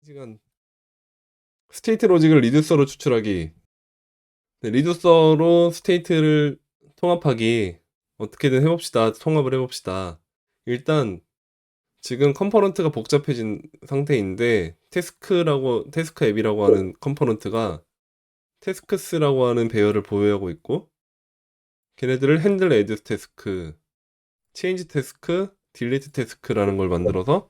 시간 스테이트 로직을 리듀서로 추출하기. 네, 리듀서로 스테이트를 통합하기. 어떻게든 해봅시다. 통합을 해봅시다. 일단 지금 컴포넌트가 복잡해진 상태인데 테스크 앱이라고 하는 컴포넌트가 테스크스라고 하는 배열을 보유하고 있고, 걔네들을 핸들 애드 태스크, 체인지 태스크, 딜리트 태스크라는 걸 만들어서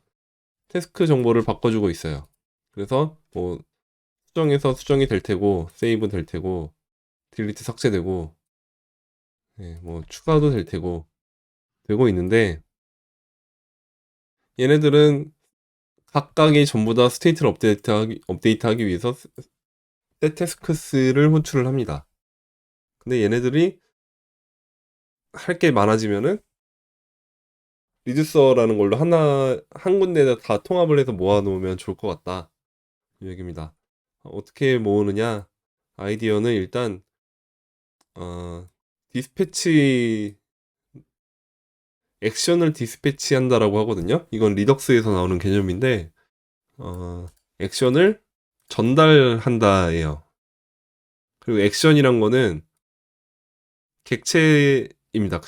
태스크 정보를 바꿔주고 있어요. 그래서 뭐 수정해서 수정이 될 테고, 세이브 될 테고, 딜리트 삭제되고, 뭐 추가도 될 테고 되고 있는데, 얘네들은 각각이 전부 다 스테이트를 업데이트하기 위해서 셋 태스크스를 호출을 합니다. 근데 얘네들이 할 게 많아지면은 리듀서라는 걸로 한 군데에다 다 통합을 해서 모아놓으면 좋을 것 같다, 이 얘기입니다. 어떻게 모으느냐? 아이디어는 일단 디스패치 액션을 디스패치 한다라고 하거든요. 이건 리덕스에서 나오는 개념인데, 액션을 전달한다예요. 그리고 액션이란 거는 객체입니다.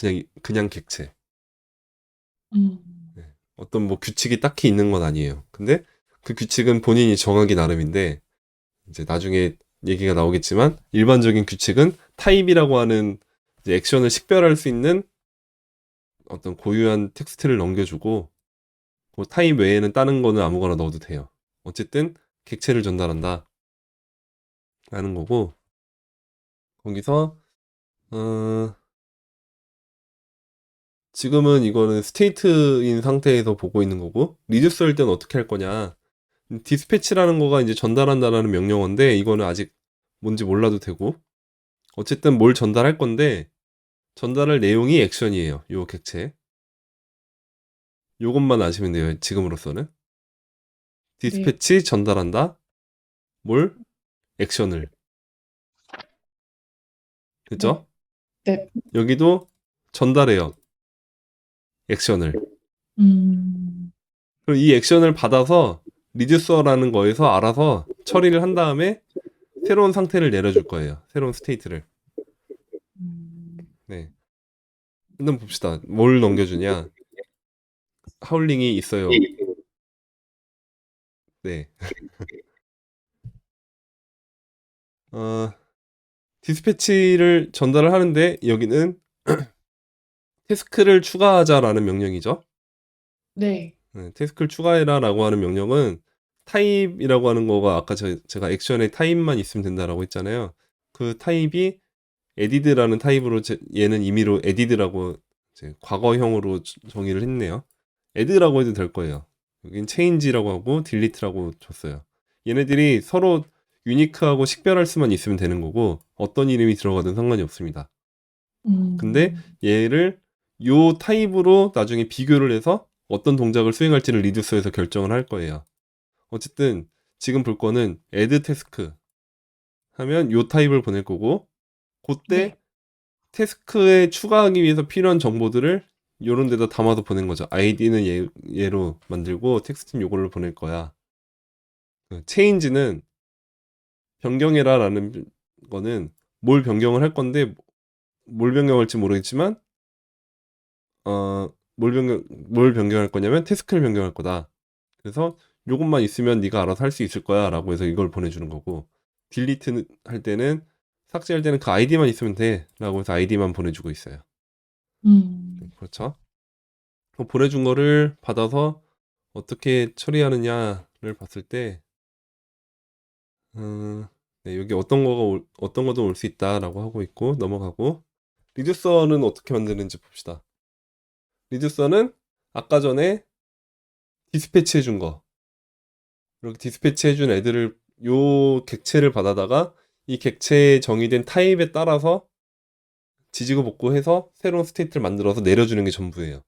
그냥 객체. 음, 네. 어떤 뭐 규칙이 딱히 있는 건 아니에요. 근데 그 규칙은 본인이 정하기 나름인데, 이제 나중에 얘기가 나오겠지만, 일반적인 규칙은 타입이라고 하는 이제 액션을 식별할 수 있는 어떤 고유한 텍스트를 넘겨주고, 그 타입 외에는 다른 거는 아무거나 넣어도 돼요. 어쨌든 객체를 전달한다 라는 거고, 거기서 어, 지금은 이거는 스테이트인 상태에서 보고 있는 거고, 리듀스할 때는 어떻게 할 거냐. 디스패치라는 거가 이제 전달한다라는 명령어인데, 이거는 아직 뭔지 몰라도 되고, 어쨌든 뭘 전달할 건데, 전달할 내용이 액션이에요. 요 객체. 요것만 아시면 돼요. 지금으로서는. 네, 디스패치 전달한다. 뭘? 액션을. 네, 그죠? 네. 여기도 전달해요. 액션을. 음, 그리고 이 액션을 받아서 리듀서라는 거에서 알아서 처리를 한 다음에 새로운 상태를 내려줄 거예요. 새로운 스테이트를. 음, 네. 한번 봅시다. 뭘 넘겨주냐. 하울링이 있어요. 네. 어, 디스패치를 전달을 하는데, 여기는 태스크를 추가하자라는 명령이죠. 네. 네, 태스크를 추가해라라고 하는 명령은 타입이라고 하는 거가, 아까 제가 액션에 타입만 있으면 된다라고 했잖아요. 그 타입이 에디드라는 타입으로, 얘는 임의로 에디드라고 이제 과거형으로 정의를 했네요. 에드라고 해도 될 거예요. 여긴 체인지라고 하고 딜리트라고 줬어요. 얘네들이 서로 유니크하고 식별할 수만 있으면 되는 거고, 어떤 이름이 들어가든 상관이 없습니다. 근데 음, 얘를 요 타입으로 나중에 비교를 해서 어떤 동작을 수행할지를 리듀스에서 결정을 할 거예요. 어쨌든 지금 볼 거는 add 태스크 하면 요 타입을 보낼 거고, 그때 네. 태스크에 추가하기 위해서 필요한 정보들을 요런 데다 담아서 보낸 거죠. 아이디는 얘로 만들고 텍스트는 요걸로 보낼 거야. 체인지는 변경해라라는 거는 뭘 변경을 할 건데, 뭘 변경할지 모르겠지만, 뭘 변경할 거냐면 태스크를 변경할 거다. 그래서 요것만 있으면 네가 알아서 할 수 있을 거야 라고 해서 이걸 보내주는 거고, 딜리트 할 때는, 삭제할 때는 그 아이디만 있으면 돼 라고 해서 아이디만 보내주고 있어요. 그렇죠. 보내준 거를 받아서 어떻게 처리하느냐를 봤을 때, 네, 여기 어떤 거도 올 수 있다라고 하고 있고, 넘어가고, 리듀서는 어떻게 만드는지 봅시다. 리듀서는 아까 전에 디스패치 해준 거, 이렇게 디스패치 해준 애들을, 요 객체를 받아다가 이 객체에 정의된 타입에 따라서 지지고 볶고해서 새로운 스테이트를 만들어서 내려주는 게 전부예요.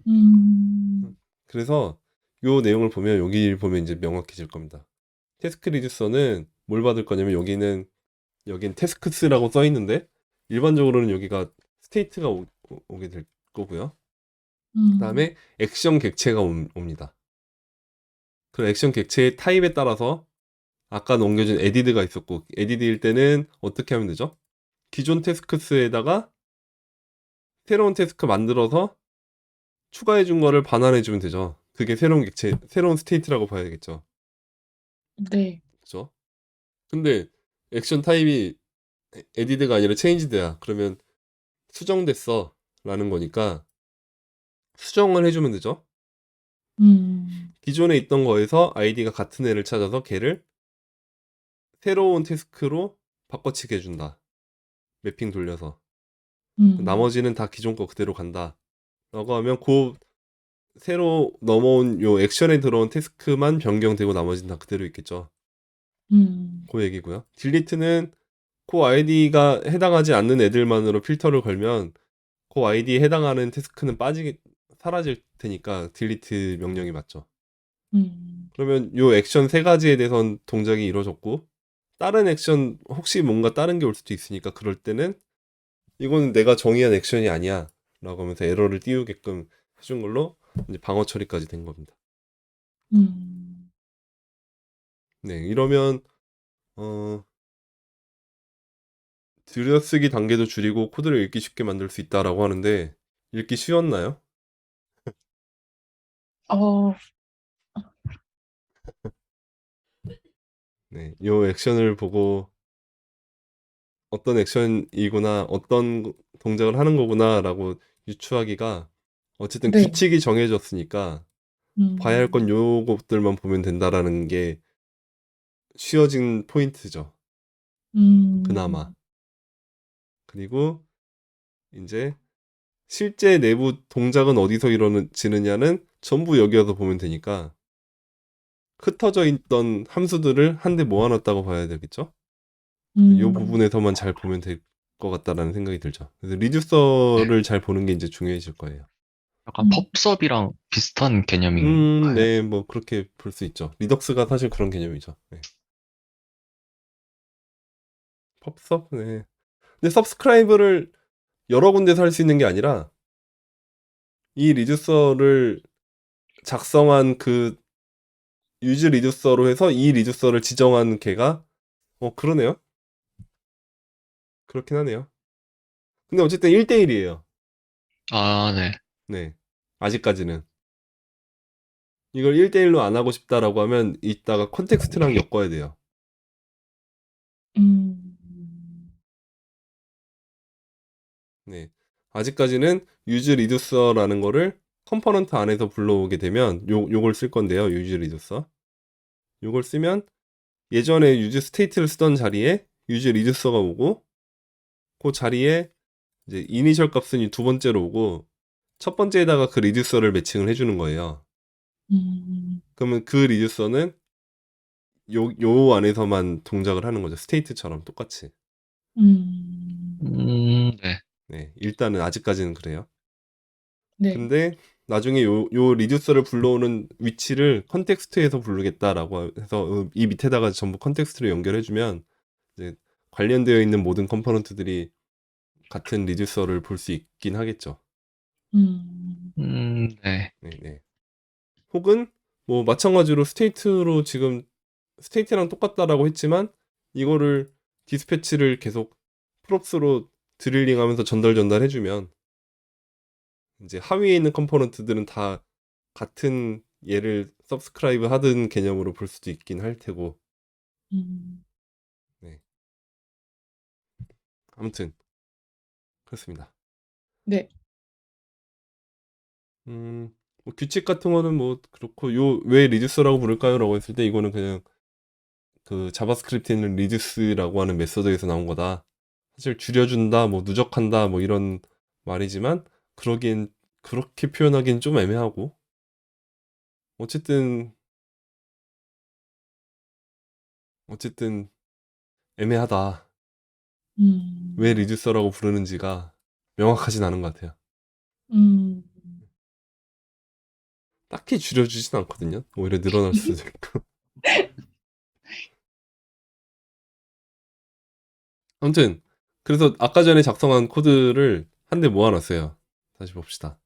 음, 그래서 요 내용을 보면, 여기 보면 이제 명확해질 겁니다. 태스크 리듀서는 뭘 받을 거냐면, 여긴 태스크스라고 써 있는데, 일반적으로는 여기가 스테이트가 오게 될 거고요. 음, 그다음에 액션 객체가 옵니다. 그 액션 객체의 타입에 따라서 아까 넘겨준 에디드가 있었고, 에디드일 때는 어떻게 하면 되죠? 기존 태스크스에다가 새로운 태스크 만들어서 추가해준 거를 반환해주면 되죠. 그게 새로운 객체, 새로운 스테이트라고 봐야겠죠. 네. 그죠? 근데 액션 타입이 에디드가 아니라 체인지드야. 그러면 수정됐어. 라는 거니까 수정을 해주면 되죠. 기존에 있던 거에서 아이디가 같은 애를 찾아서 걔를 새로운 태스크로 바꿔치기 해준다. 매핑 돌려서. 나머지는 다 기존 거 그대로 간다. 라고 하면 그 새로 넘어온 요 액션에 들어온 태스크만 변경되고 나머지는 다 그대로 있겠죠. 그 얘기고요. 딜리트는 그 아이디가 해당하지 않는 애들만으로 필터를 걸면 그 아이디에 해당하는 태스크는 사라질 테니까 딜리트 명령이 맞죠. 그러면 요 액션 세 가지에 대해선 동작이 이루어졌고 다른 액션 혹시 뭔가 다른 게 올 수도 있으니까 그럴 때는 이거는 내가 정의한 액션이 아니야 라고 하면서 에러를 띄우게끔 해준 걸로 이제 방어 처리까지 된 겁니다. 네, 이러면 들여쓰기 단계도 줄이고 코드를 읽기 쉽게 만들 수 있다라고 하는데 읽기 쉬웠나요? 어, 네, 요 액션을 보고 어떤 액션이구나, 어떤 동작을 하는 거구나라고 유추하기가 어쨌든 네. 규칙이 정해졌으니까 봐야 할 건 요것들만 보면 된다라는 게 쉬워진 포인트죠. 그나마. 그리고 이제 실제 내부 동작은 어디서 이루어지느냐는 전부 여기서 보면 되니까 흩어져 있던 함수들을 한데 모아놨다고 봐야 되겠죠? 이 부분에서만 잘 보면 될 것 같다라는 생각이 들죠. 그래서 네. 리듀서를 잘 보는 게 이제 중요해질 거예요. 약간 펍섭이랑 비슷한 개념인가요? 네, 뭐 그렇게 볼 수 있죠. 리덕스가 사실 그런 개념이죠. 네. 펍섭, 네. 근데 서브스크라이브를 여러 군데서 할 수 있는 게 아니라 이 리듀서를 작성한 그 유즈 리듀서로 해서 이 리듀서를 지정한 걔가 그러네요. 그렇긴 하네요. 근데 어쨌든 1대1이에요. 아, 네. 네. 아직까지는. 이걸 1대1로 안 하고 싶다라고 하면 이따가 컨텍스트랑 엮어야 돼요. 네. 아직까지는 use reducer라는 거를 컴포넌트 안에서 불러오게 되면 요걸 쓸 건데요. use reducer. 요걸 쓰면 예전에 use state를 쓰던 자리에 use reducer가 오고 그 자리에 이제 이니셜 값은 두 번째로 오고 첫 번째에다가 그 reducer를 매칭을 해주는 거예요. 그러면 그 reducer는 요 안에서만 동작을 하는 거죠. 스테이트처럼 똑같이. 네. 네. 일단은 아직까지는 그래요. 네. 근데 나중에 요 리듀서를 불러오는 위치를 컨텍스트에서 부르겠다라고 해서 이 밑에다가 전부 컨텍스트를 연결해주면 이제 관련되어 있는 모든 컴포넌트들이 같은 리듀서를 볼 수 있긴 하겠죠. 네. 네네. 혹은 뭐 마찬가지로 스테이트로 지금 스테이트랑 똑같다라고 했지만 이거를 디스패치를 계속 프롭스로 드릴링하면서 전달해주면 이제 하위에 있는 컴포넌트들은 다 같은 얘를 서브스크라이브 하든 개념으로 볼 수도 있긴 할 테고. 네. 아무튼 그렇습니다. 네. 뭐 규칙 같은 거는 뭐 그렇고 요 왜 리듀스라고 부를까요?라고 했을 때 이거는 그냥 그 자바스크립트에는 리듀스라고 하는 메소드에서 나온 거다. 사실 줄여준다, 뭐 누적한다, 뭐 이런 말이지만 그러기엔 그렇게 표현하기엔 좀 애매하고 어쨌든 애매하다. 왜 리듀서라고 부르는지가 명확하진 않은 것 같아요. 딱히 줄여주진 않거든요. 오히려 늘어날 수도 있고. 아무튼 그래서 아까 전에 작성한 코드를 한 대 모아놨어요. 다시 봅시다.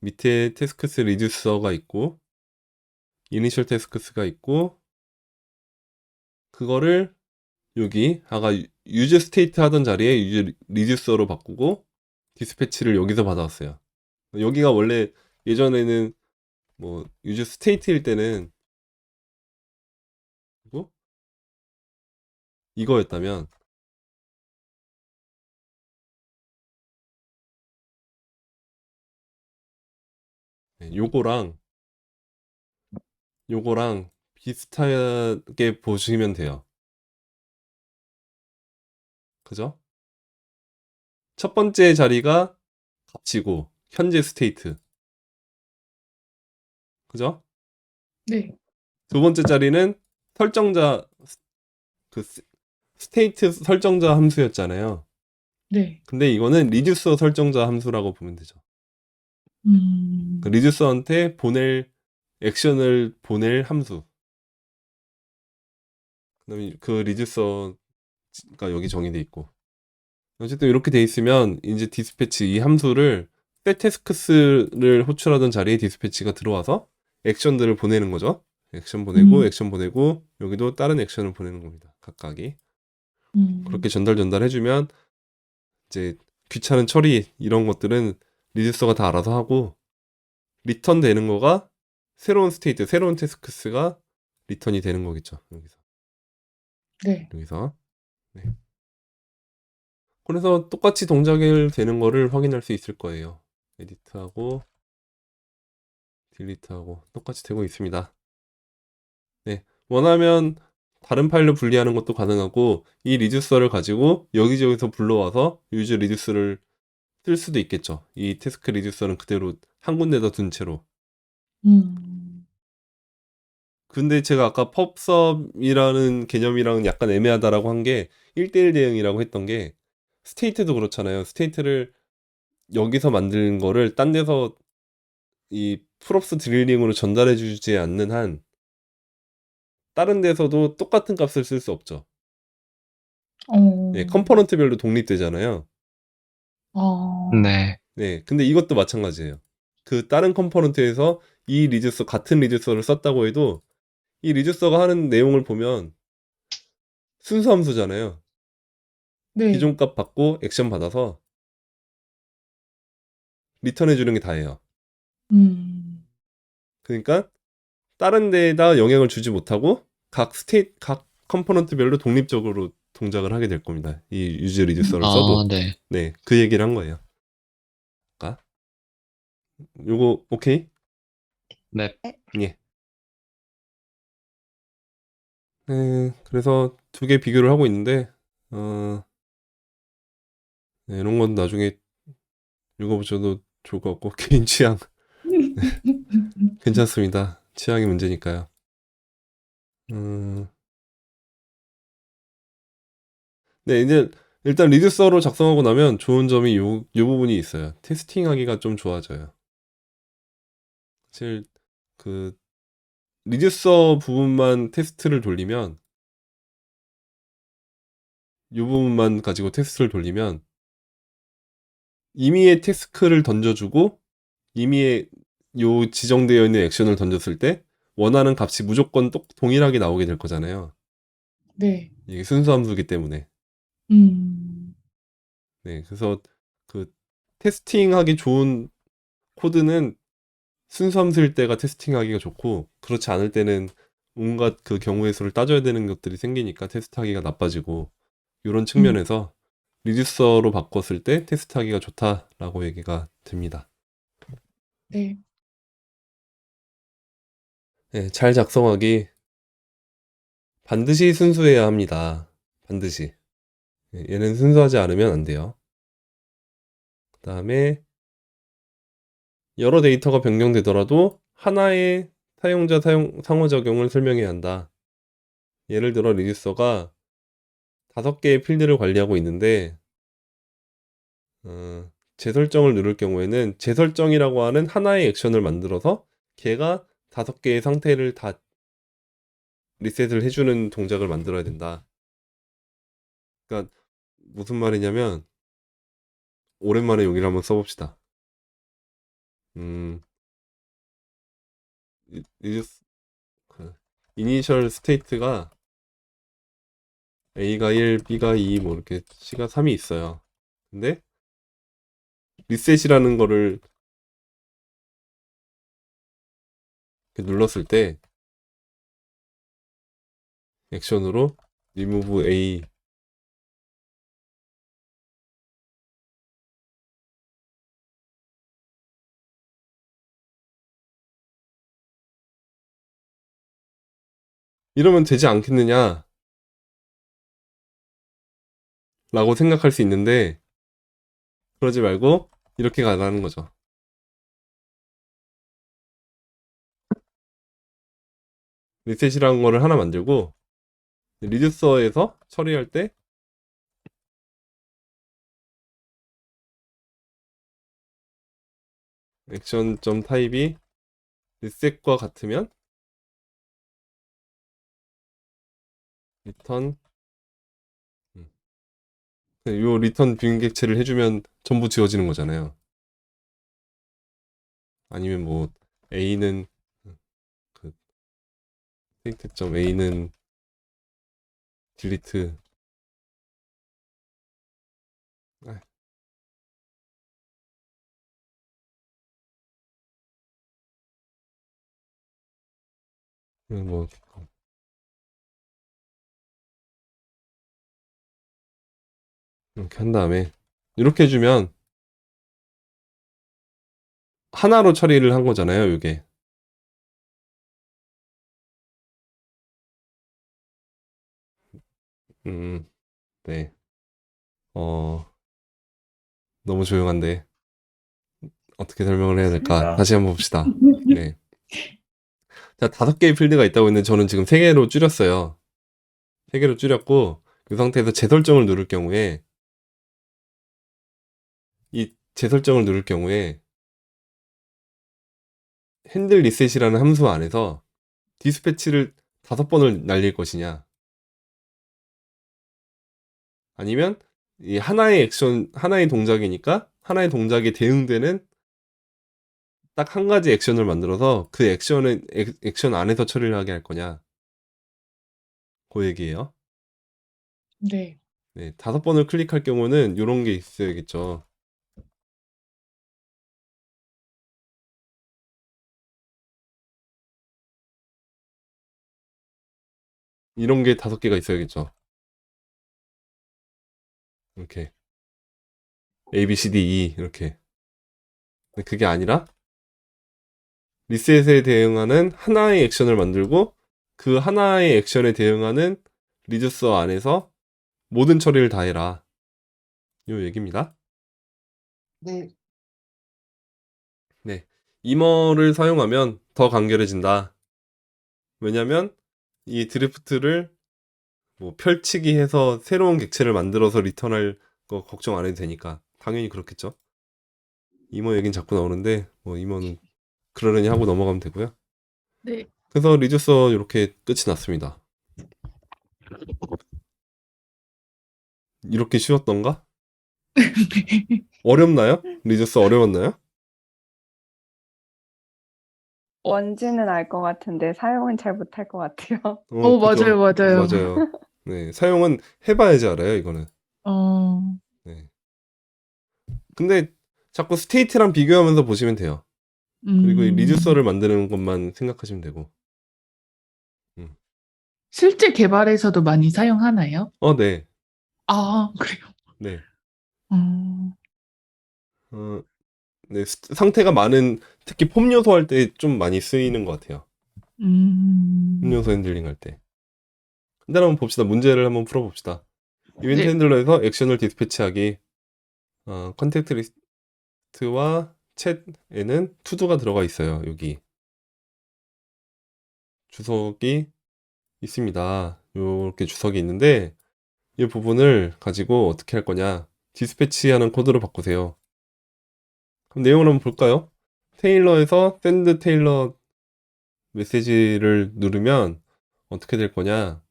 밑에 태스크스 리듀서가 있고 이니셜 태스크스가 있고, 그거를 여기 아까 유즈 스테이트 하던 자리에 유즈 리듀서로 바꾸고 디스패치를 여기서 받아왔어요. 여기가 원래 예전에는 뭐 유즈 스테이트일 때는 그리고 이거였다면 네, 요거랑 비슷하게 보시면 돼요. 그죠? 첫 번째 자리가 값이고 현재 스테이트. 그죠? 네. 두 번째 자리는 설정자 그 스테이트 설정자 함수였잖아요. 네. 근데 이거는 리듀서 설정자 함수라고 보면 되죠. 그 음. 리듀서한테 액션을 보낼 함수. 그다음에 그 리듀서가 여기 정의돼 있고. 어쨌든 이렇게 돼 있으면 이제 디스패치 이 함수를 setTasks를 호출하던 자리에 디스패치가 들어와서 액션들을 보내는 거죠. 액션 보내고 음. 액션 보내고 여기도 다른 액션을 보내는 겁니다. 각각이. 그렇게 음. 전달해주면 이제 귀찮은 처리 이런 것들은 리듀서가 다 알아서 하고 리턴 되는 거가 새로운 스테이트, 새로운 태스크스가 리턴이 되는 거겠죠. 네. 여기서. 네. 그래서 똑같이 동작을 되는 거를 확인할 수 있을 거예요. 에디트하고 딜리트하고 똑같이 되고 있습니다. 네. 원하면 다른 파일로 분리하는 것도 가능하고 이 리듀서를 가지고 여기저기서 불러와서 유즈 리듀스를 쓸 수도 있겠죠. 이 태스크 리듀서는 그대로 한 군데다 둔 채로. 음. 근데 제가 아까 펍섭이라는 개념이랑 약간 애매하다라고 한 게 1대1 대응이라고 했던 게 스테이트도 그렇잖아요. 스테이트를 여기서 만든 거를 딴 데서 이 프롭스 드릴링으로 전달해 주지 않는 한 다른 데서도 똑같은 값을 쓸 수 없죠. 네, 어. 컴포넌트별로 독립되잖아요. 아. 네. 네, 근데 이것도 마찬가지예요. 그 다른 컴포넌트에서 이 리듀서 같은 리듀서를 썼다고 해도 이 리듀서가 하는 내용을 보면 순수 함수잖아요. 네. 기존 값 받고 액션 받아서 리턴해 주는 게 다예요. 음. 그러니까 다른 데에다 영향을 주지 못하고 각 컴포넌트별로 독립적으로 동작을 하게 될 겁니다. 이 유즈 리듀서를 써도. 아, 네. 네, 그 얘기를 한 거예요. 아까. 요거 오케이? 네. 예. 네, 그래서 두 개 비교를 하고 있는데 네, 이런 건 나중에 읽어보셔도 좋을 것 같고 개인 취향 괜찮습니다. 취향이 문제니까요. 음, 네, 이제 일단 리듀서로 작성하고 나면 좋은 점이 요 부분이 있어요. 테스팅하기가 좀 좋아져요. 사실 그 리듀서 부분만 테스트를 돌리면 요 부분만 가지고 테스트를 돌리면 임의의 태스크를 던져주고 임의의 요 지정되어 있는 액션을 던졌을 때 원하는 값이 무조건 동일하게 나오게 될 거잖아요. 네. 이게 순수 함수기 때문에. 음. 네, 그래서 그 테스팅하기 좋은 코드는 순수 함수일 때가 테스팅하기가 좋고 그렇지 않을 때는 온갖 그 경우의 수를 따져야 되는 것들이 생기니까 테스트하기가 나빠지고 이런 음. 측면에서 리듀서로 바꿨을 때 테스트하기가 좋다라고 얘기가 됩니다. 네. 네, 잘 작성하기 반드시 순수해야 합니다. 반드시. 네, 얘는 순수하지 않으면 안 돼요. 그 다음에 여러 데이터가 변경되더라도 하나의 사용자 상호작용을 설명해야 한다. 예를 들어 리듀서가 5개의 필드를 관리하고 있는데 재설정을 누를 경우에는 재설정이라고 하는 하나의 액션을 만들어서 걔가 5개의 상태를 다 리셋을 해주는 동작을 만들어야 된다. 그러니까 무슨 말이냐면 오랜만에 여기를 한번 써봅시다. 리듀스 이니셜 스테이트가 A가 1, B가 2, 뭐 이렇게 C가 3이 있어요. 근데 리셋이라는 거를 이렇게 눌렀을 때 액션으로 remove A 이러면 되지 않겠느냐 라고 생각할 수 있는데 그러지 말고 이렇게 가라는 거죠. 리셋이라는 거를 하나 만들고 리듀서에서 처리할 때 액션 타입이 리셋과 같으면 리턴 요 리턴 비행객체를 해주면 전부 지워지는 거잖아요. 아니면 뭐 A는 그 스테이트 A는 딜리트 뭐 이렇게 한 다음에 이렇게 해주면 하나로 처리를 한 거잖아요, 이게. 네. 너무 조용한데 어떻게 설명을 해야 될까? 다시 한번 봅시다. 네. 자, 5개의 필드가 있다고 했는데 저는 지금 3개로 줄였어요. 3개로 줄였고 그 상태에서 재설정을 누를 경우에 이 재설정을 누를 경우에 핸들 리셋이라는 함수 안에서 디스패치를 5번을 날릴 것이냐 아니면 이 하나의 액션, 하나의 동작이니까 하나의 동작에 대응되는 딱 한 가지 액션을 만들어서 그 액션 안에서 처리를 하게 할 거냐 그 얘기예요. 네. 네, 5번을 클릭할 경우는 이런 게 있어야겠죠. 이런 게 5개가 있어야겠죠. 이렇게 A, B, C, D, E 이렇게. 근데 그게 아니라 리셋에 대응하는 하나의 액션을 만들고 그 하나의 액션에 대응하는 리듀서 안에서 모든 처리를 다 해라. 요 얘기입니다. 네. 네. 이머를 사용하면 더 간결해진다. 왜냐면 이 드래프트를 뭐 펼치기 해서 새로운 객체를 만들어서 리턴할 거 걱정 안 해도 되니까 당연히 그렇겠죠. 이머 얘긴 자꾸 나오는데 뭐 이머는 그러려니 하고 넘어가면 되고요. 네. 그래서 리듀서 이렇게 끝이 났습니다. 이렇게 쉬웠던가? 어렵나요? 리듀서 어려웠나요? 뭔지는 알 것 같은데 사용은 잘 못할 것 같아요. 그죠. 맞아요. 맞아요. 네, 사용은 해봐야지 알아요, 이거는. 어, 네. 근데 자꾸 스테이트랑 비교하면서 보시면 돼요. 그리고 이 리듀서를 만드는 것만 생각하시면 되고. 실제 개발에서도 많이 사용하나요? 네. 아, 그래요. 네. 어, 네, 상태가 많은, 특히 폼 요소 할 때 좀 많이 쓰이는 것 같아요. 폼 요소 핸들링 할 때. 일단 한번 봅시다. 문제를 한번 풀어봅시다. 이벤트 네. 핸들러에서 액션을 디스패치하기. 컨택트 리스트와 챗에는 투두가 들어가 있어요. 여기. 주석이 있습니다. 이렇게 주석이 있는데 이 부분을 가지고 어떻게 할 거냐. 디스패치하는 코드로 바꾸세요. 그럼 내용을 한번 볼까요? 테일러에서 샌드 테일러 메시지를 누르면 어떻게 될 거냐.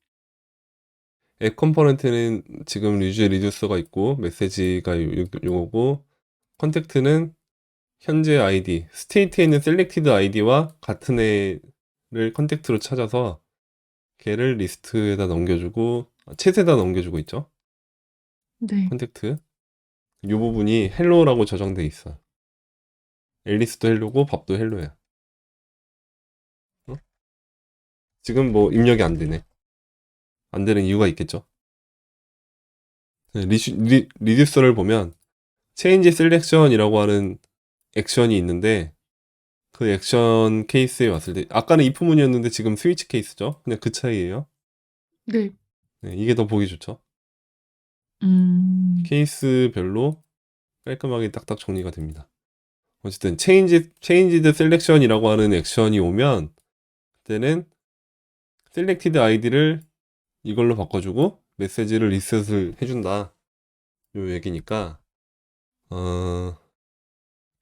앱 컴포넌트는 지금 리듀서가 있고 메시지가 요거고 컨택트는 현재 아이디, 스테이트에 있는 셀렉티드 아이디와 같은 애를 컨택트로 찾아서 걔를 리스트에다 넘겨주고 챗에다 넘겨주고 있죠. 네. 컨택트. 이 부분이 헬로라고 저장돼 있어. 앨리스도 헬로고 밥도 헬로야. 어? 지금 뭐 입력이 안 되네. 안 되는 이유가 있겠죠. 리듀서를 보면 체인지 셀렉션이라고 하는 액션이 있는데 그 액션 케이스에 왔을 때 아까는 if문이었는데 지금 스위치 케이스죠. 그냥 그 차이예요. 네. 네, 이게 더 보기 좋죠. 음. 케이스별로 깔끔하게 딱딱 정리가 됩니다. 어쨌든 체인지드 셀렉션이라고 하는 액션이 오면 그때는 셀렉티드 아이디를 이걸로 바꿔주고 메시지를 리셋을 해준다. 요 얘기니까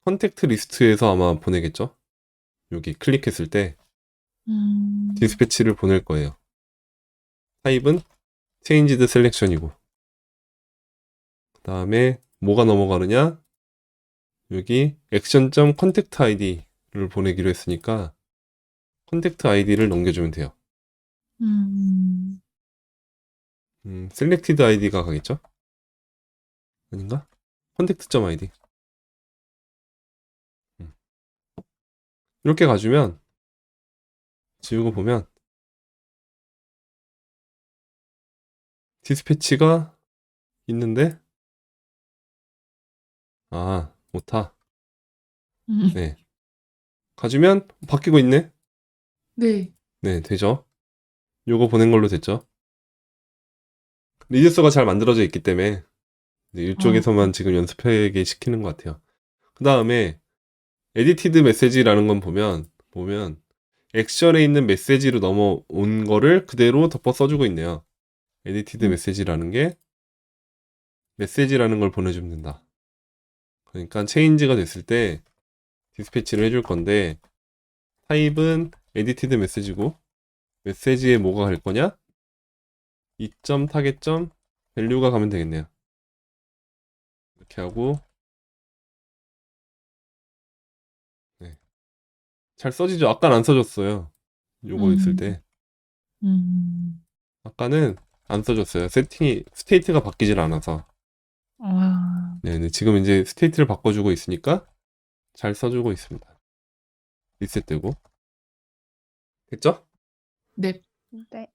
컨택트 리스트에서 아마 보내겠죠. 여기 클릭했을 때 음. 디스패치를 보낼 거예요. 타입은 체인지드 셀렉션이고 그 다음에 뭐가 넘어가느냐 여기 액션.컨택트 아이디를 보내기로 했으니까 컨택트 아이디를 넘겨주면 돼요. 음. 셀렉티드 아이디가 가겠죠? 아닌가? 컨택트.점 아이디 이렇게 가주면 지우고 보면 디스패치가 있는데 못하. 음. 네. 가주면 바뀌고 있네. 네. 네, 되죠. 요거 보낸 걸로 됐죠. 리듀서가 잘 만들어져 있기 때문에 이쪽에서만 지금 연습하게 시키는 것 같아요. 그 다음에 에디티드 메시지라는 건 보면 액션에 있는 메시지로 넘어온 거를 그대로 덮어 써주고 있네요. 에디티드 메시지라는 게 메시지라는 걸 보내주면 된다. 그러니까 체인지가 됐을 때 디스패치를 해줄 건데 타입은 에디티드 메시지고 메시지에 뭐가 갈 거냐? 이점 타겟점 밸류가 가면 되겠네요. 이렇게 하고 네. 잘 써지죠? 아까는 안 써졌어요. 요거 있을 때 음. 아까는 안 써졌어요. 스테이트가 바뀌질 않아서. 아. 네, 근데 지금 이제 스테이트를 바꿔주고 있으니까 잘 써주고 있습니다. 리셋되고 됐죠? 네. 네.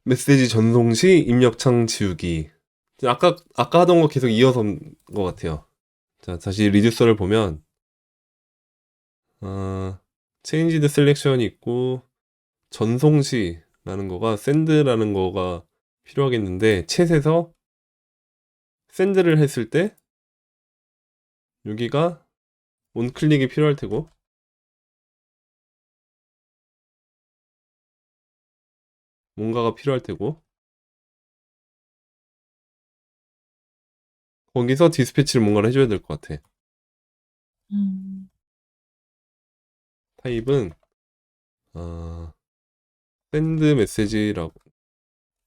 메시지 전송 시 입력창 지우기. 아까 하던 거 계속 이어서 온 것 같아요. 자, 다시 리듀서를 보면 체인지드 셀렉션이 있고 전송 시라는 거가 샌드라는 거가 필요하겠는데 챗에서 샌드를 했을 때 여기가 온클릭이 필요할 테고 뭔가가 필요할 테고 거기서 디스패치를 뭔가를 해줘야 될 것 같아. 음. 타입은 샌드 메시지라고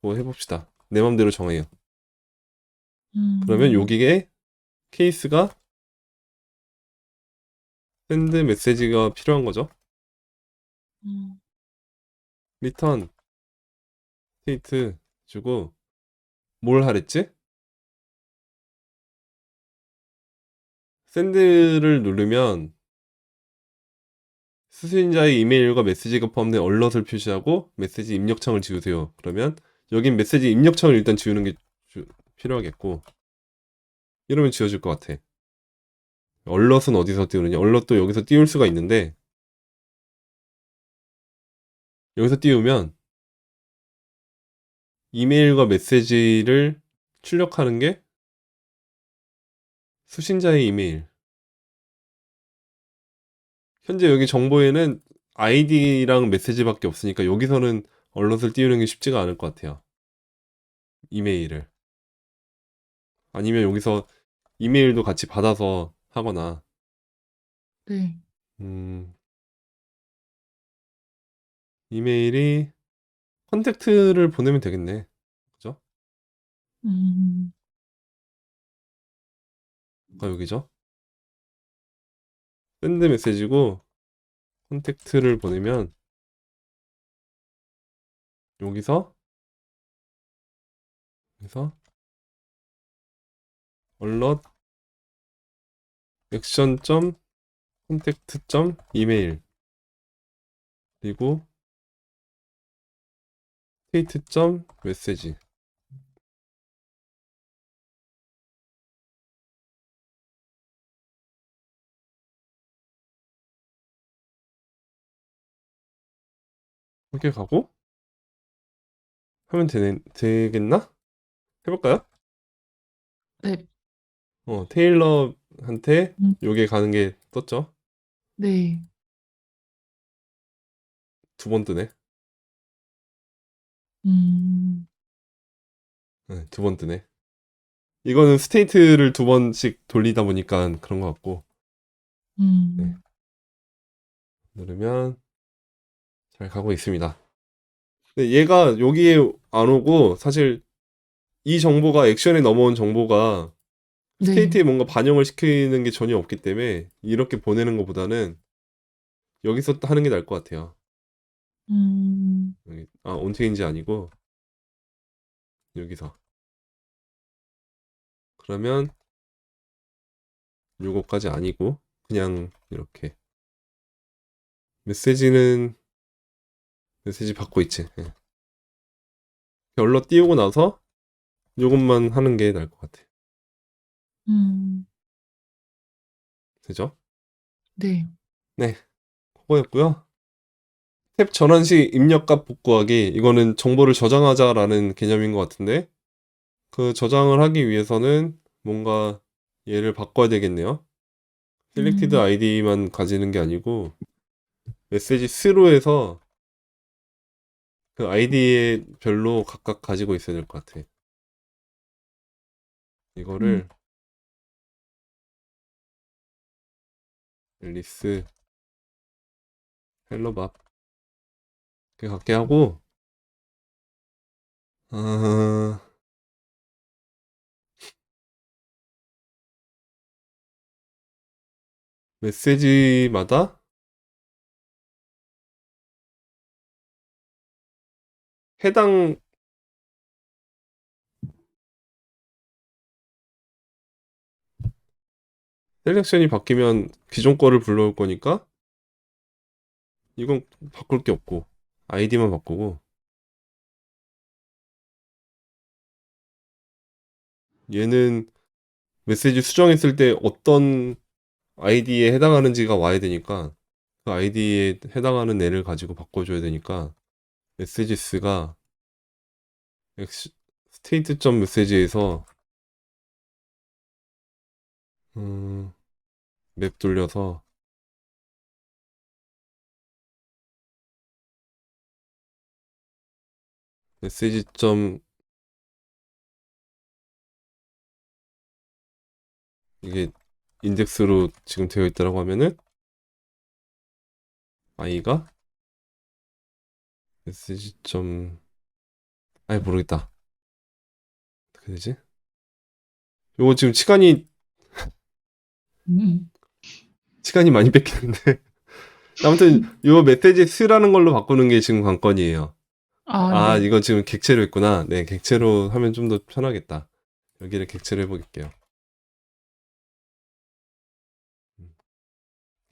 해봅시다. 내 맘대로 정해요. 그러면 여기에 케이스가 샌드 메시지가 필요한 거죠. 리턴 스테이트 주고 뭘 하랬지? 샌드를 누르면 수신자의 이메일과 메시지가 포함된 얼럿을 표시하고 메시지 입력창을 지우세요. 그러면 여긴 메시지 입력창을 일단 지우는 게 필요하겠고 이러면 지워질 것 같아. 얼럿은 어디서 띄우느냐? 얼럿도 여기서 띄울 수가 있는데 여기서 띄우면 이메일과 메시지를 출력하는 게 수신자의 이메일. 현재 여기 정보에는 아이디랑 메시지밖에 없으니까 여기서는 얼럿을 띄우는 게 쉽지가 않을 것 같아요. 이메일을. 아니면 여기서 이메일도 같이 받아서 하거나 네. 이메일이 컨택트를 보내면 되겠네. 그죠? 음. 여기죠? 샌드 메시지고 컨택트를 보내면 여기서 alert 액션 점 컨택트 점 이메일 그리고 스테이트 점 메시지 이렇게 가고 하면 되겠나? 해볼까요? 네. 테일러한테 음. 요게 가는 게 떴죠? 네. 2번 뜨네. 음. 네, 2번 뜨네. 이거는 스테이트를 2번씩 돌리다 보니까 그런 것 같고 음. 네. 누르면 잘 가고 있습니다. 근데 얘가 여기에 안 오고 사실 이 정보가 액션에 넘어온 정보가 네. 스테이트에 뭔가 반영을 시키는 게 전혀 없기 때문에 이렇게 보내는 것보다는 여기서 하는 게 나을 것 같아요. 여기, 온체인지 아니고 여기서. 그러면 요거까지 아니고 그냥 이렇게 메시지 받고 있지. 예. 열로 띄우고 나서 요것만 하는 게 나을 것 같아. 되죠? 네. 네, 그거였고요. 탭 전환 시 입력값 복구하기. 이거는 정보를 저장하자라는 개념인 것 같은데 그 저장을 하기 위해서는 뭔가 얘를 바꿔야 되겠네요. 셀렉티드 아이디만 가지는 게 아니고 메시지 스로 해서 그 아이디에 별로 각각 가지고 있어야 될 것 같아. 이거를 앨리스 헬로밥 이렇게 갖게 하고 아, 메시지마다 해당 셀렉션이 바뀌면 기존 거를 불러올 거니까 이건 바꿀 게 없고 아이디만 바꾸고 얘는 메시지 수정했을 때 어떤 아이디에 해당하는지가 와야 되니까 그 아이디에 해당하는 애를 가지고 바꿔줘야 되니까 메시지스가 스테이트.메시지에서 맵 돌려서 메시지 점 이게 인덱스로 지금 되어 있다라고 하면은 i가 메시지 점 아예 모르겠다. 어떻게 되지? 요거 지금 음. 시간이 많이 뺏기는데 아무튼 요 메시지 스라는 걸로 바꾸는 게 지금 관건이에요. 네. 이거 지금 객체로 했구나. 네, 객체로 하면 좀 더 편하겠다. 여기를 객체로 해볼게요.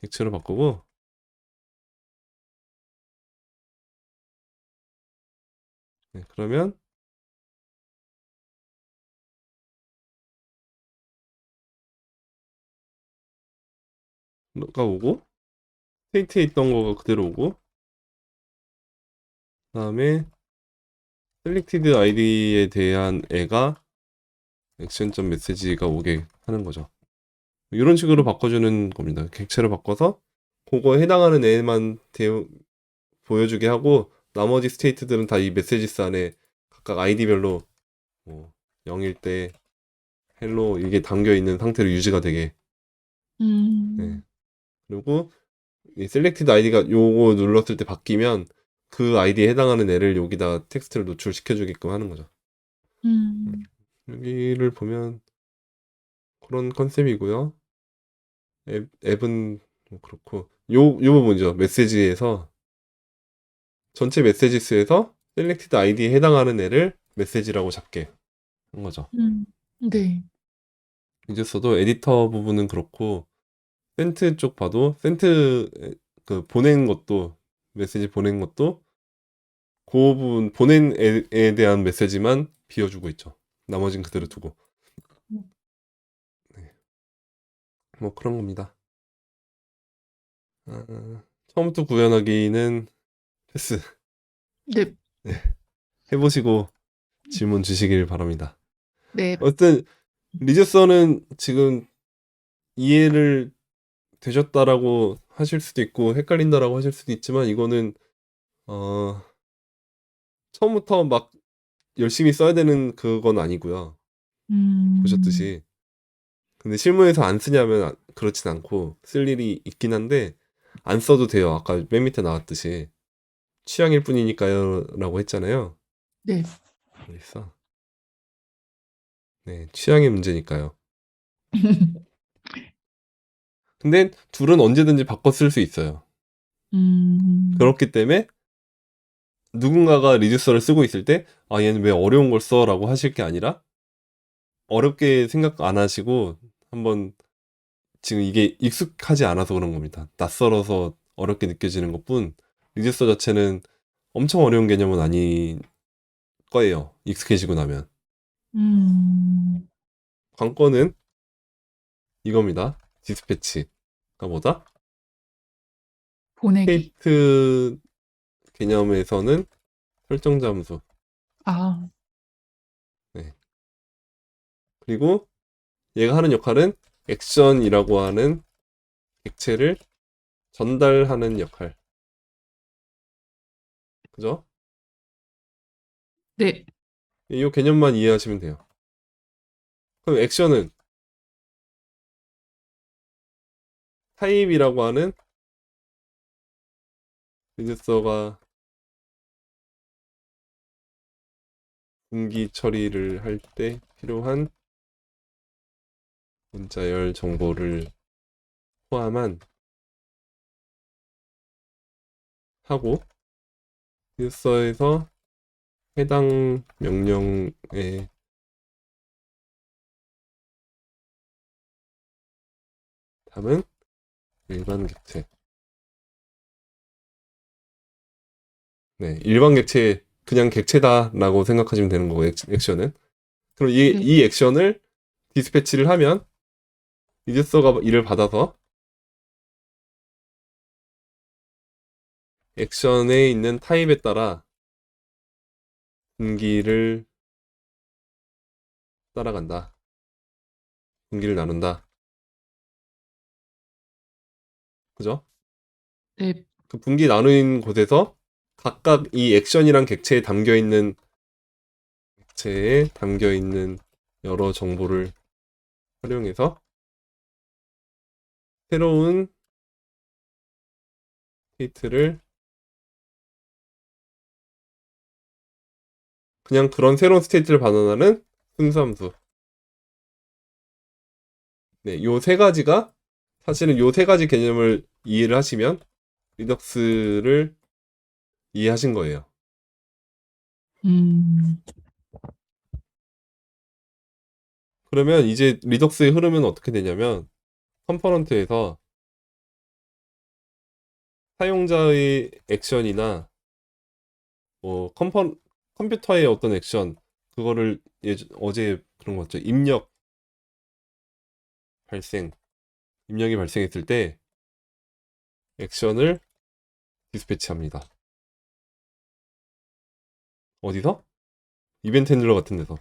객체로 바꾸고 네, 그러면 가 오고 스테이트에 있던 거가 그대로 오고 그다음에 셀렉티드 아이디에 대한 애가 액션 메시지가 오게 하는 거죠. 이런 식으로 바꿔주는 겁니다. 객체로 바꿔서 그거에 해당하는 애만 보여주게 하고 나머지 스테이트들은 다 이 메시지스 안에 각각 아이디별로 뭐 0일 때 헬로 이게 담겨 있는 상태로 유지가 되게 네. 그리고 이 셀렉티드 아이디가 요거 눌렀을 때 바뀌면 그 아이디에 해당하는 애를 여기다 텍스트를 노출시켜 주게끔 하는 거죠. 여기를 보면 그런 컨셉이고요. 앱은 뭐 그렇고 요 부분이죠. 메시지에서 전체 메시지스에서 셀렉티드 아이디에 해당하는 애를 메시지라고 잡게 한 거죠. 네. 리듀서도 에디터 부분은 그렇고 센트 쪽 봐도 센트 그 보낸 것도 메시지 보낸 것도 그 부분 보낸 애에 대한 메시지만 비워주고 있죠. 나머진 그대로 두고. 네. 뭐 그런 겁니다. 처음부터 구현하기는 패스. 네. 해보시고 질문 주시길 바랍니다. 네. 어쨌든 리듀서는 지금 이해를 되셨다라고 하실 수도 있고 헷갈린다라고 하실 수도 있지만 이거는 처음부터 막 열심히 써야 되는 그건 아니고요. 보셨듯이. 근데 실무에서 안 쓰냐면 그렇진 않고 쓸 일이 있긴 한데 안 써도 돼요. 아까 맨 밑에 나왔듯이 취향일 뿐이니까요 라고 했잖아요. 네. 어디 있어? 네, 취향의 문제니까요. 근데 둘은 언제든지 바꿔 쓸 수 있어요. 그렇기 때문에 누군가가 리듀서를 쓰고 있을 때 아 얘는 왜 어려운 걸 써? 라고 하실 게 아니라 어렵게 생각 안 하시고 한번 지금 이게 익숙하지 않아서 그런 겁니다. 낯설어서 어렵게 느껴지는 것뿐 리듀서 자체는 엄청 어려운 개념은 아닌 거예요. 익숙해지고 나면. 관건은 이겁니다. 디스패치가 뭐다? 보내기. 스테이트 개념에서는 설정 잠수. 아, 그리고 얘가 하는 역할은 액션이라고 하는 객체를 전달하는 역할. 그죠? 네. 이 개념만 이해하시면 돼요. 그럼 액션은 타입이라고 하는 리듀서가 분기 처리를 할 때 필요한 문자열 정보를 포함한 하고 리듀서에서 해당 명령의 답은 일반 객체. 네, 일반 객체 그냥 객체다라고 생각하시면 되는 거고 액션은. 그럼 네. 이 액션을 디스패치를 하면 리듀서가 이를 받아서 액션에 있는 타입에 따라 분기를 따라간다. 분기를 나눈다. 그죠? 네. 그 분기 나누는 곳에서 각각 이 액션이란 객체에 담겨 있는 여러 정보를 활용해서 새로운 스테이트를 그냥 그런 새로운 스테이트를 반환하는 순수함수. 네, 요 세 가지가 사실은 요 세 가지 개념을 이해를 하시면 리덕스를 이해하신 거예요. 그러면 이제 리덕스의 흐름은 어떻게 되냐면 컴포넌트에서 사용자의 액션이나 뭐 컴퓨터의 어떤 액션 그거를 어제 그런 거 같죠. 입력이 발생했을 때 액션을 디스패치합니다. 어디서? 이벤트 핸들러 같은 데서.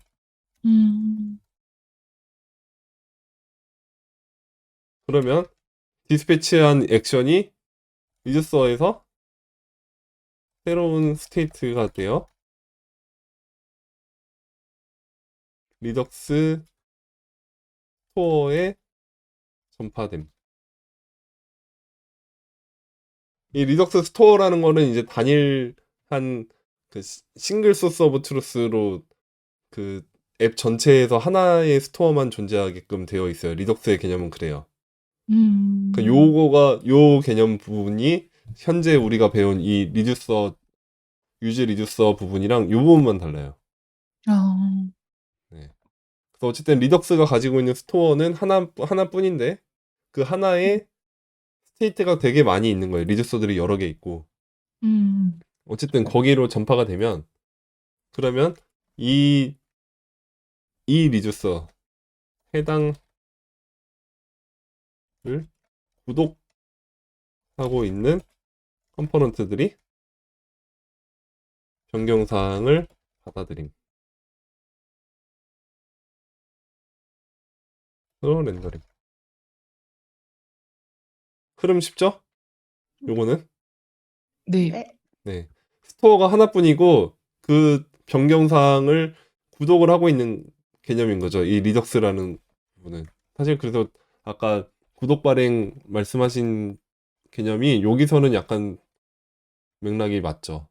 그러면 디스패치한 액션이 리듀서에서 새로운 스테이트가 되어 리덕스 스토어에 전파됨. 이 리덕스 스토어라는 거는 이제 단일한 그 싱글 소스 오브 트루스로 그 앱 전체에서 하나의 스토어만 존재하게끔 되어 있어요. 리덕스의 개념은 그래요. 그러니까 요 개념 부분이 현재 우리가 배운 이 리듀서 유즈 리듀서 부분이랑 요 부분만 달라요. 아, 네. 그래서 어쨌든 리덕스가 가지고 있는 스토어는 하나뿐인데 그 하나에 스테이트가 되게 많이 있는 거예요. 리듀서들이 여러 개 있고. 어쨌든 거기로 전파가 되면 그러면 이 리듀서 해당을 구독하고 있는 컴포넌트들이 변경사항을 받아들임. 렌더링. 흐름 쉽죠? 요거는? 네. 네. 네. 스토어가 하나뿐이고 그 변경사항을 구독을 하고 있는 개념인 거죠. 이 리덕스라는 부분은. 사실 그래서 아까 구독 발행 말씀하신 개념이 여기서는 약간 맥락이 맞죠.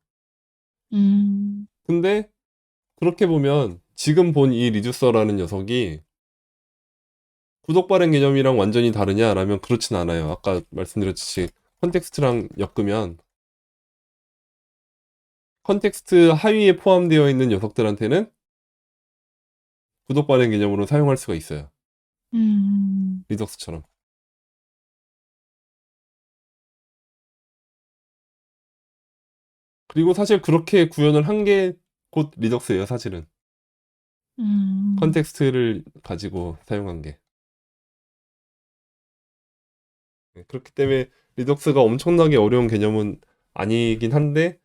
근데 그렇게 보면 지금 본 이 리듀서라는 녀석이 구독 발행 개념이랑 완전히 다르냐라면 그렇진 않아요. 아까 말씀드렸듯이 컨텍스트랑 엮으면 컨텍스트 하위에 포함되어 있는 녀석들한테는 구독 발행 개념으로 사용할 수가 있어요. 리덕스처럼. 그리고 사실 그렇게 구현을 한 게 곧 리덕스예요, 사실은. 컨텍스트를 가지고 사용한 게. 네, 그렇기 때문에 리덕스가 엄청나게 어려운 개념은 아니긴 한데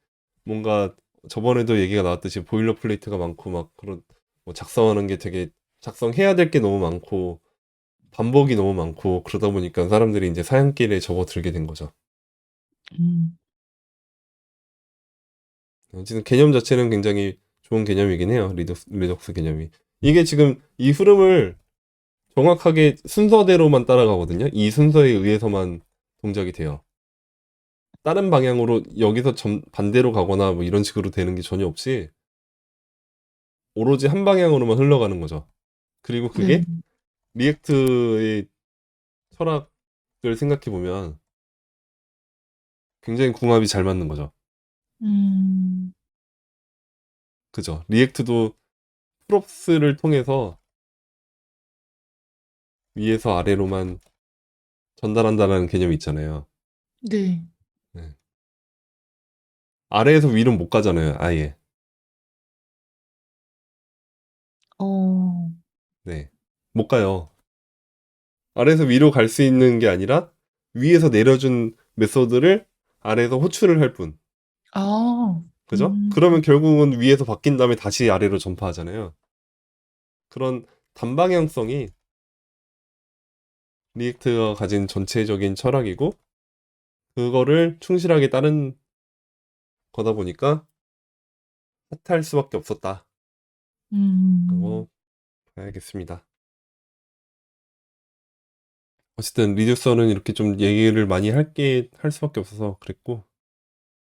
뭔가 저번에도 얘기가 나왔듯이 보일러 플레이트가 많고 막 그런 뭐 작성하는 게 되게 작성해야 될 게 너무 많고 반복이 너무 많고 그러다 보니까 사람들이 이제 사양길에 접어들게 된 거죠. 어쨌든 개념 자체는 굉장히 좋은 개념이긴 해요. 리덕스 개념이. 이게 지금 이 흐름을 정확하게 순서대로만 따라가거든요. 이 순서에 의해서만 동작이 돼요. 다른 방향으로 여기서 반대로 가거나 뭐 이런 식으로 되는 게 전혀 없이 오로지 한 방향으로만 흘러가는 거죠. 그리고 그게 네. 리액트의 철학을 생각해 보면 굉장히 궁합이 잘 맞는 거죠. 그죠? 리액트도 프롭스를 통해서 위에서 아래로만 전달한다는 개념이 있잖아요. 네. 네. 아래에서 위로 못 가잖아요, 아예. 어, 네. 못 가요. 아래에서 위로 갈 수 있는 게 아니라 위에서 내려준 메소드를 아래에서 호출을 할 뿐. 아, 그죠? 그러면 결국은 위에서 바뀐 다음에 다시 아래로 전파하잖아요. 그런 단방향성이 리액트가 가진 전체적인 철학이고 그거를 충실하게 따른 거다 보니까 핫할 수밖에 없었다. 그거 봐야겠습니다. 어쨌든 리듀서는 이렇게 좀 얘기를 많이 할 수밖에 없어서 그랬고